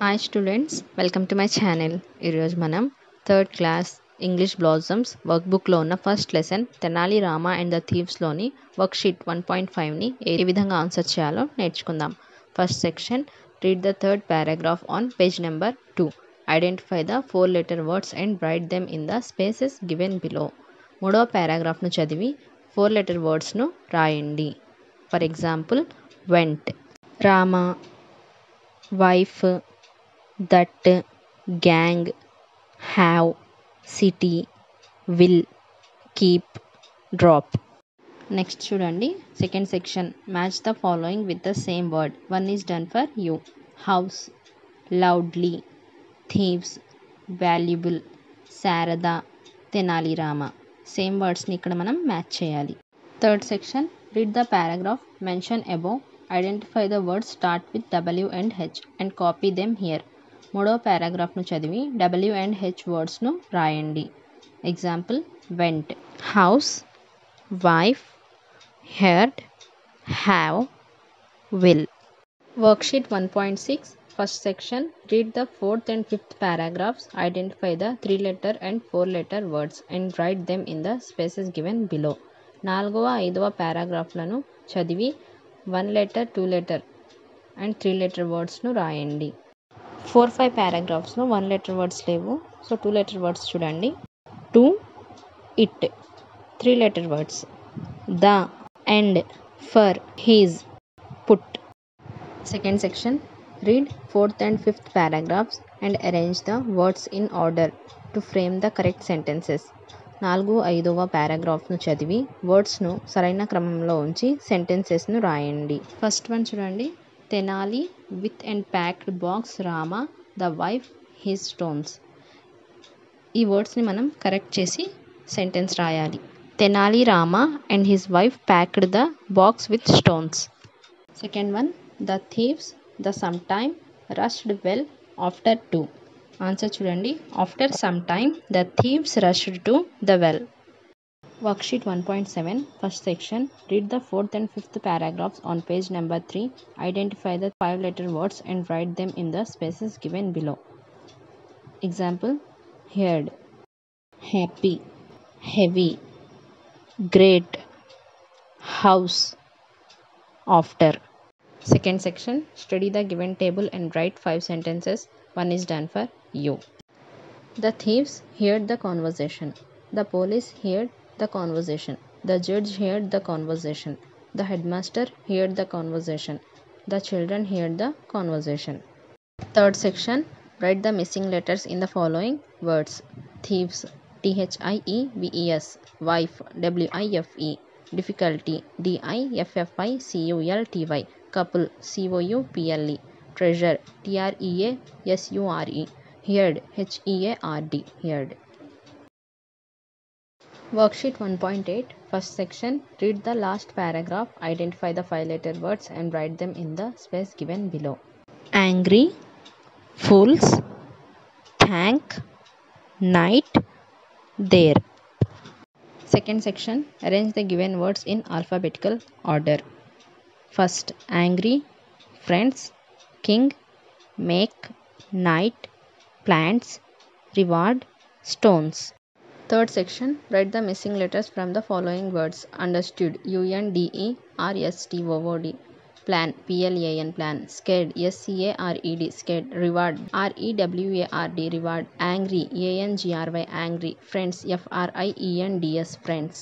Hi students, welcome to my channel. ఈరోజు మనం third class English Blossoms వర్క్బుక్లో ఉన్న first lesson Tenali Rama and the థీవ్స్లోని వర్క్షీట్ 1.5ని ఏ విధంగా ఆన్సర్ చేయాలో నేర్చుకుందాం. First section, read the third paragraph on page number 2. Identify the 4-letter words and write them in the spaces given below. మూడవ పారాగ్రాఫ్ను చదివి 4-letter వర్డ్స్ను రాయండి. For example, went, Rama, wife, that, gang, have, city, will, keep, drop. Next చూడండి, second section, match the following with the same word. One is done for you. House, loudly, thieves, valuable, Sharada, Tenali Rama. Same వర్డ్స్ని ఇక్కడ మనం match చేయాలి. Third section, read the paragraph mention above. Identify the words start with W and H and copy them here. మూడవ పారాగ్రాఫ్ను చదివి W and H వర్డ్స్ను రాయండి. Example, went, house, wife, heard, have, will. Worksheet 1.6, first section, read the 4th and 5th paragraphs. Identify the 3-letter and 4-letter words and write them in the spaces given below. 4వ 5వ పారాగ్రాఫ్లను చదివి 1-letter, 2-letter and 3-letter వర్డ్స్ను రాయండి. 4-5 పారాగ్రాఫ్స్లో 1-letter words లేవు, so 2-letter words చూడండి. To, it. 3-letter words, the, and, for, his, put. Second section, read 4th and 5th paragraphs and arrange the words in order to frame the correct sentences. 4-5వ పారాగ్రాఫ్ను చదివి వర్డ్స్ను సరైన క్రమంలో ఉంచి సెంటెన్సెస్ను రాయండి. First one చూడండి, Tenali with and packed box Rama the wife his stones. ఈ వర్డ్స్ని మనం correct చేసి సెంటెన్స్ రాయాలి. Tenali Rama and his wife packed the box with stones. Second one, the thieves the some time rushed well after 2. Answer చూడండి, after some time the thieves rushed to the well. Worksheet 1.7, first section, read the 4th and 5th paragraphs on page number 3. Identify the 5-letter words and write them in the spaces given below. Example, heard, happy, heavy, great, house, after. Second section, study the given table and write 5 sentences. One is done for you. The thieves heard the conversation. The police heard the conversation. The judge heard the conversation. The headmaster heard the conversation. The children heard the conversation. Third section, write the missing letters in the following words. Thieves, THIEVES. Wife, WIFE. Difficulty, DIFFICULTY. Couple, COUPLE. Treasure, TREASURE. Heard, HEARD. Heard. Worksheet 1.8, first section, read the last paragraph. Identify the 5-letter words and write them in the space given below. Angry, fools, thank, night, there. Second section, arrange the given words in alphabetical order. First, angry, friends, king, make, night, plants, reward, stones. Third section, write the missing letters from the following words. Understood, UNDERSTOOD. Plan, PLAN, plan. Scared, SCARED, scared. Reward, REWARD, reward. Angry, ANGRY, angry. Friends, FRIENDS, friends.